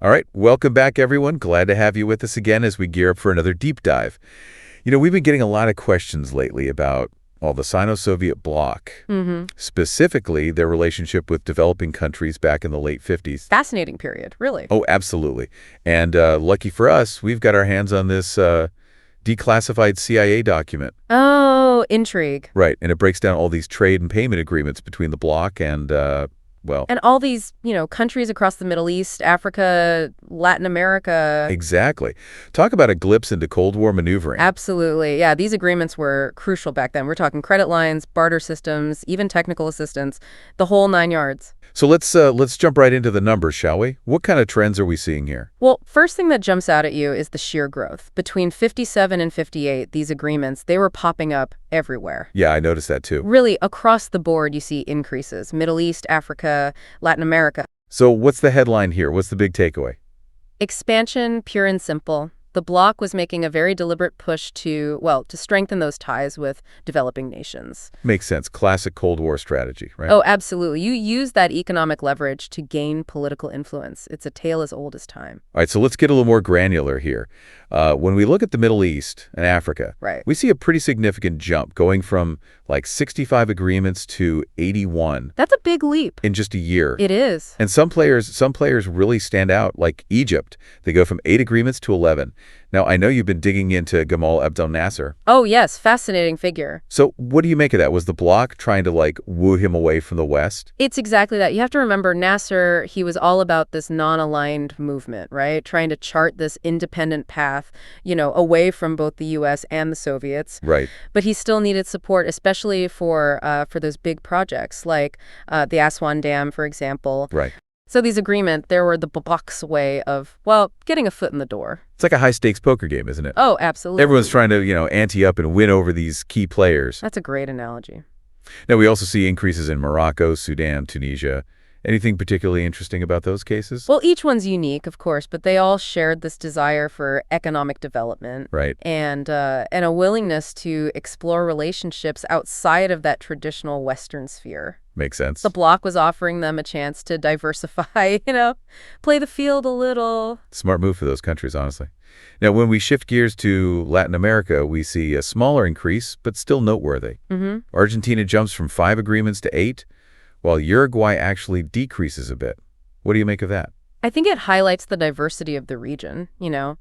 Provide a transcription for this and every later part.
All right, welcome back, everyone. Glad to have you with us again as we gear up for another deep dive. We've been getting a lot of questions lately about, the Sino-Soviet Bloc, specifically their relationship with developing countries back in the late 50s. Fascinating period, really. Oh, absolutely. And lucky for us, we've got our hands on this declassified CIA document. Oh, intrigue. Right, and it breaks down all these trade and payment agreements between the bloc and, And all these, countries across the Middle East, Africa, Latin America. Exactly. Talk about a glimpse into Cold War maneuvering. Absolutely. Yeah, these agreements were crucial back then. We're talking credit lines, barter systems, even technical assistance, the whole 9 yards. So let's jump right into the numbers, shall we? What kind of trends are we seeing here? Well, first thing that jumps out at you is the sheer growth. Between 57 and 58, these agreements, they were popping up everywhere. Yeah, I noticed that too. Really, across the board, you see increases. Middle East, Africa, Latin America. So what's the headline here? What's the big takeaway? Expansion, pure and simple. The bloc was making a very deliberate push to strengthen those ties with developing nations. Makes sense. Classic Cold War strategy, right? Oh, absolutely. You use that economic leverage to gain political influence. It's a tale as old as time. All right, so let's get a little more granular here. When we look at the Middle East and Africa, Right. we see a pretty significant jump going from like 65 agreements to 81 That's a big leap. in just a year. It is. And some players really stand out, like Egypt. They go from 8 agreements to 11. Now, I know you've been digging into Gamal Abdel Nasser. Oh, yes. Fascinating figure. So what do you make of that? Was the bloc trying to, woo him away from the West? It's exactly that. You have to remember Nasser, he was all about this non-aligned movement, right? Trying to chart this independent path, away from both the U.S. and the Soviets. Right. But he still needed support, especially for those big projects like the Aswan Dam, for example. Right. So these agreements, they were the bloc's way of, getting a foot in the door. It's like a high-stakes poker game, isn't it? Oh, absolutely. Everyone's trying to, ante up and win over these key players. That's a great analogy. Now, we also see increases in Morocco, Sudan, Tunisia. Anything particularly interesting about those cases? Well, each one's unique, of course, but they all shared this desire for economic development. Right. And a willingness to explore relationships outside of that traditional Western sphere. Makes sense. The bloc was offering them a chance to diversify, play the field a little. Smart move for those countries, honestly. Now, when we shift gears to Latin America, we see a smaller increase, but still noteworthy. Argentina jumps from 5 agreements to 8, while Uruguay actually decreases a bit. What do you make of that? I think it highlights the diversity of the region,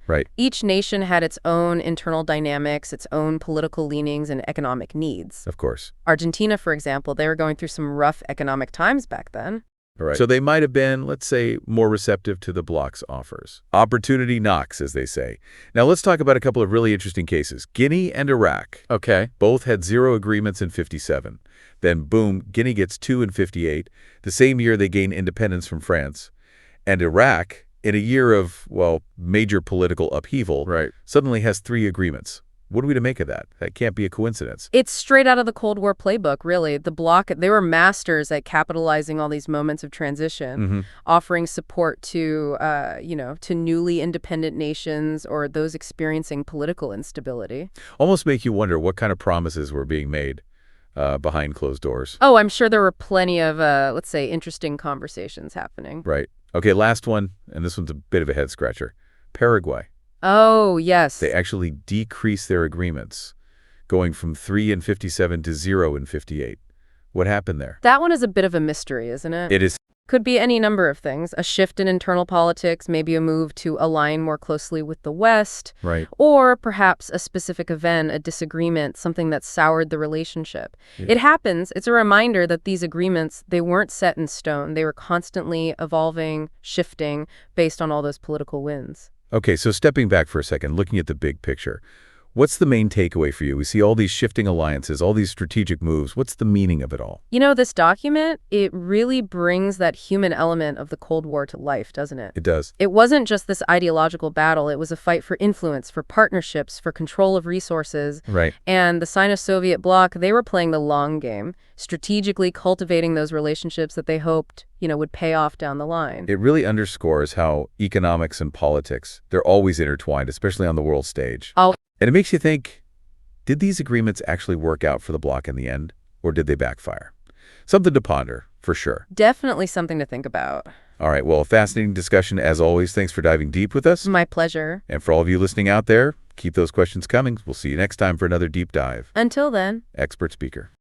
Right. Each nation had its own internal dynamics, its own political leanings and economic needs. Of course. Argentina, for example, they were going through some rough economic times back then. Right. So they might have been, let's say, more receptive to the bloc's offers. Opportunity knocks, as they say. Now let's talk about a couple of really interesting cases. Guinea and Iraq. Okay. Both had 0 agreements in 57. Then, boom, Guinea gets 2 in 58. The same year they gain independence from France. And Iraq, in a year of, major political upheaval, Right. suddenly has 3 agreements. What are we to make of that? That can't be a coincidence. It's straight out of the Cold War playbook, really. The bloc, they were masters at capitalizing all these moments of transition, offering support to, to newly independent nations or those experiencing political instability. Almost make you wonder what kind of promises were being made behind closed doors. Oh, I'm sure there were plenty of, let's say, interesting conversations happening. Right. Okay, last one, and this one's a bit of a head-scratcher. Paraguay. Oh, yes. They actually decrease their agreements, going from 3 in 57 to 0 in 58. What happened there? That one is a bit of a mystery, isn't it? It is. Could be any number of things. A shift in internal politics, maybe a move to align more closely with the West. Right. Or perhaps a specific event, a disagreement, something that soured the relationship. Yeah. It happens. It's a reminder that these agreements, they weren't set in stone. They were constantly evolving, shifting based on all those political winds. Okay, so stepping back for a second, looking at the big picture. What's the main takeaway for you? We see all these shifting alliances, all these strategic moves. What's the meaning of it all? This document, it really brings that human element of the Cold War to life, doesn't it? It does. It wasn't just this ideological battle. It was a fight for influence, for partnerships, for control of resources. Right. And the Sino-Soviet Bloc, they were playing the long game, strategically cultivating those relationships that they hoped, would pay off down the line. It really underscores how economics and politics, they're always intertwined, especially on the world stage. And it makes you think, did these agreements actually work out for the bloc in the end, or did they backfire? Something to ponder, for sure. Definitely something to think about. All right, well, a fascinating discussion as always. Thanks for diving deep with us. My pleasure. And for all of you listening out there, keep those questions coming. We'll see you next time for another deep dive. Until then. Expert speaker.